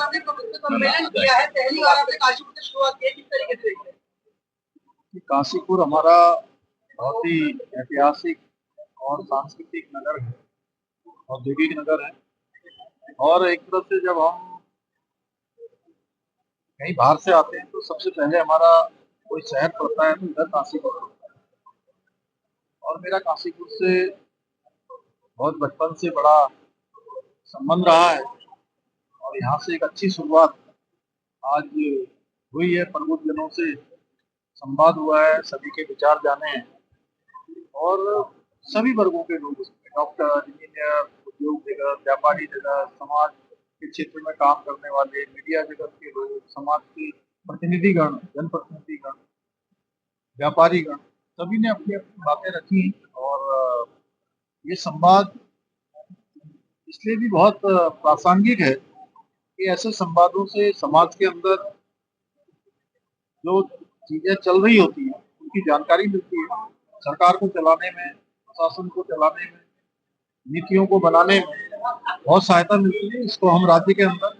आपने सम्मेलन किया है, पहली बार आपने काशीपुर से शुरुआत की है, किस तरीके से देखते हैं? काशीपुर हमारा बहुत ही ऐतिहासिक और सांस्कृतिक नगर है, औद्योगिक नगर है। और एक तरह से जब हम कहीं बाहर से आते हैं तो सबसे पहले हमारा कोई शहर पड़ता है तो इधर काशीपुर पड़ता है। और मेरा काशीपुर से बहुत बचपन से बड़ा संबंध रहा है और यहाँ से एक अच्छी शुरुआत आज हुई है। प्रबुद्धजनों से संवाद हुआ है, सभी के विचार जाने हैं और सभी वर्गों के लोग उसमें डॉक्टर, इंजीनियर, उद्योग जगत, व्यापारी जगत, समाज के क्षेत्र में काम करने वाले, मीडिया जगत के लोग, समाज के प्रतिनिधिगण, जनप्रतिनिधिगण, व्यापारीगण, सभी ने अपनी अपनी बातें रखी। और ये संवाद इसलिए भी बहुत प्रासंगिक है कि ऐसे संवादों से समाज के अंदर जो चीजें चल रही होती हैं उनकी जानकारी मिलती है। सरकार को चलाने में, प्रशासन को चलाने में, नीतियों को बनाने में बहुत सहायता मिलती है। इसको हम राज्य के अंदर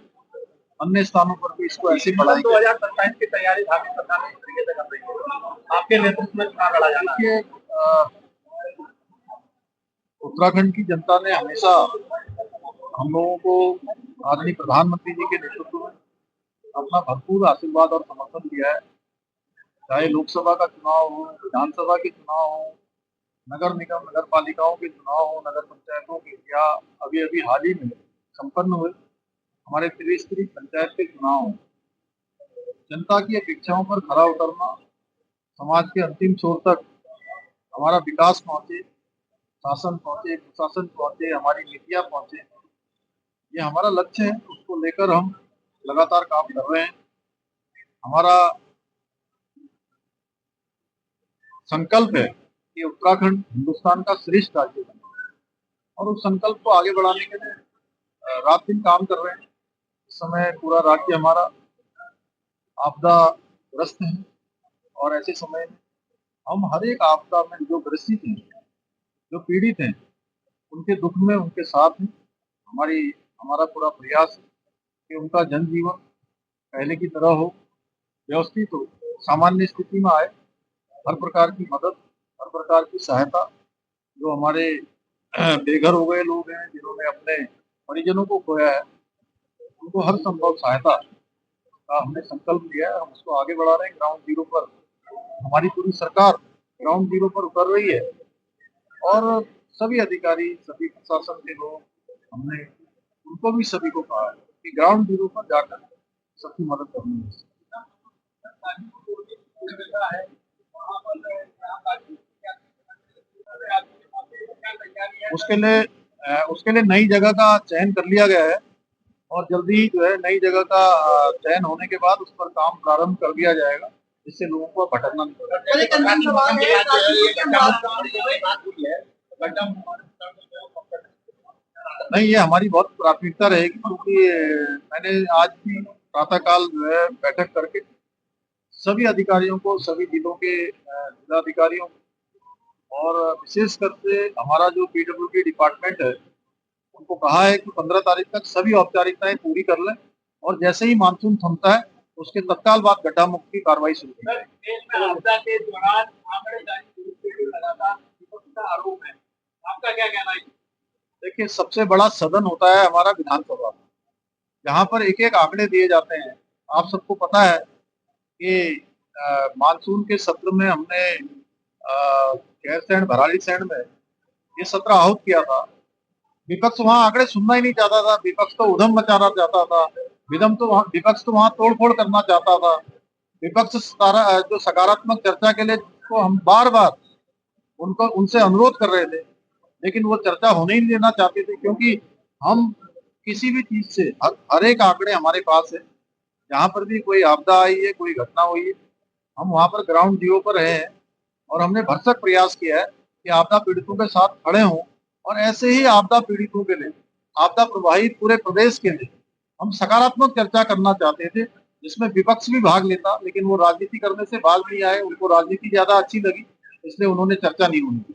अन्य स्थानों पर भी इसको ऐसे बढ़ाएंगे। 2027 की तैयारी भावी सरकार इस तरीके से कर रही है, आपके नेतृत्व में चुनाव लड़ा जाना है। देखिए, उत्तराखंड की जनता ने हमेशा हम लोगों को आदरणीय प्रधानमंत्री जी के नेतृत्व में अपना भरपूर आशीर्वाद और समर्थन दिया है। चाहे लोकसभा का चुनाव हो, विधानसभा के चुनाव हो, नगर निगम, नगर पालिकाओं के चुनाव हो, नगर पंचायतों के, या अभी अभी हाल ही में संपन्न हुए हमारे त्रिस्तरीय पंचायत के चुनाव हो, जनता की अपेक्षाओं पर खरा उतरना, समाज के अंतिम छोर तक हमारा विकास पहुंचे, शासन पहुंचे, प्रशासन पहुंचे, हमारी नीतियां पहुंचे, ये हमारा लक्ष्य है। उसको लेकर हम लगातार काम कर रहे हैं। हमारा संकल्प है कि उत्तराखंड हिंदुस्तान का श्रेष्ठ राज्य बने और उस संकल्प को आगे बढ़ाने के लिए रात दिन काम कर रहे हैं। इस समय पूरा राज्य हमारा आपदा ग्रस्त है और ऐसे समय में हम हर एक आपदा में जो ग्रसित हैं, जो पीड़ित हैं, उनके दुख में उनके साथ हैं। हमारा पूरा प्रयास है कि उनका जनजीवन पहले की तरह हो, व्यवस्थित हो, सामान्य स्थिति में आए। हर प्रकार की मदद, हर प्रकार की सहायता, जो हमारे बेघर हो गए लोग हैं, जिन्होंने अपने परिजनों को खोया है, उनको हर संभव सहायता का हमने संकल्प लिया है। हम उसको आगे बढ़ा रहे हैं। ग्राउंड जीरो पर हमारी पूरी सरकार ग्राउंड जीरो पर उतर रही है और सभी अधिकारी, सभी प्रशासन के लोग, हमने उनको भी सभी को कहा है कि ग्राउंड जीरो पर जाकर सबकी मदद करनी है। उसके लिए नई जगह का चयन कर लिया गया है और जल्दी ही जो है नई जगह का चयन होने के बाद उस पर काम प्रारंभ कर दिया जाएगा, जिससे लोगों को भटकना नहीं पड़ेगा। नहीं, ये हमारी बहुत प्राथमिकता रहेगी, क्योंकि मैंने आज भी प्रातःकाल जो है बैठक करके सभी अधिकारियों को, सभी जिलों के जिलाधिकारियों और विशेष कर से हमारा जो पीडब्ल्यूडी डिपार्टमेंट है, उनको कहा है कि 15 तारीख तक सभी औपचारिकताएं पूरी कर लें और जैसे ही मानसून थमता है उसके तत्काल बाद गड्ढा मुक्त की कार्रवाई शुरू की जाए। आपका क्या कहना है? देखिए, सबसे बड़ा सदन होता है हमारा विधानसभा, जहाँ पर एक एक आंकड़े दिए जाते हैं। आप सबको पता है कि मानसून के सत्र में हमने गैरसैंण, भराड़ीसैंण में ये सत्र आहूत किया था। विपक्ष वहाँ आंकड़े सुनना ही नहीं चाहता था। विपक्ष तो उधम मचाना चाहता था, विपक्ष तो वहाँ तोड़फोड़ करना चाहता था। विपक्ष जो सकारात्मक चर्चा के लिए तो हम बार बार उनसे अनुरोध कर रहे थे, लेकिन वो चर्चा होने ही देना चाहते थे, क्योंकि हम किसी भी चीज से हर एक आंकड़े हमारे पास है। जहाँ पर भी कोई आपदा आई है, कोई घटना हुई है, हम वहाँ पर ग्राउंड जीरो पर रहे हैं और हमने भरसक प्रयास किया है कि आपदा पीड़ितों के साथ खड़े हों। और ऐसे ही आपदा पीड़ितों के लिए, आपदा प्रभावित पूरे प्रदेश के लिए हम सकारात्मक चर्चा करना चाहते थे, जिसमें विपक्ष भी भाग लेता, लेकिन वो राजनीति करने से भाग नहीं आए। उनको राजनीति ज्यादा अच्छी लगी, इसलिए उन्होंने चर्चा नहीं होनी दी।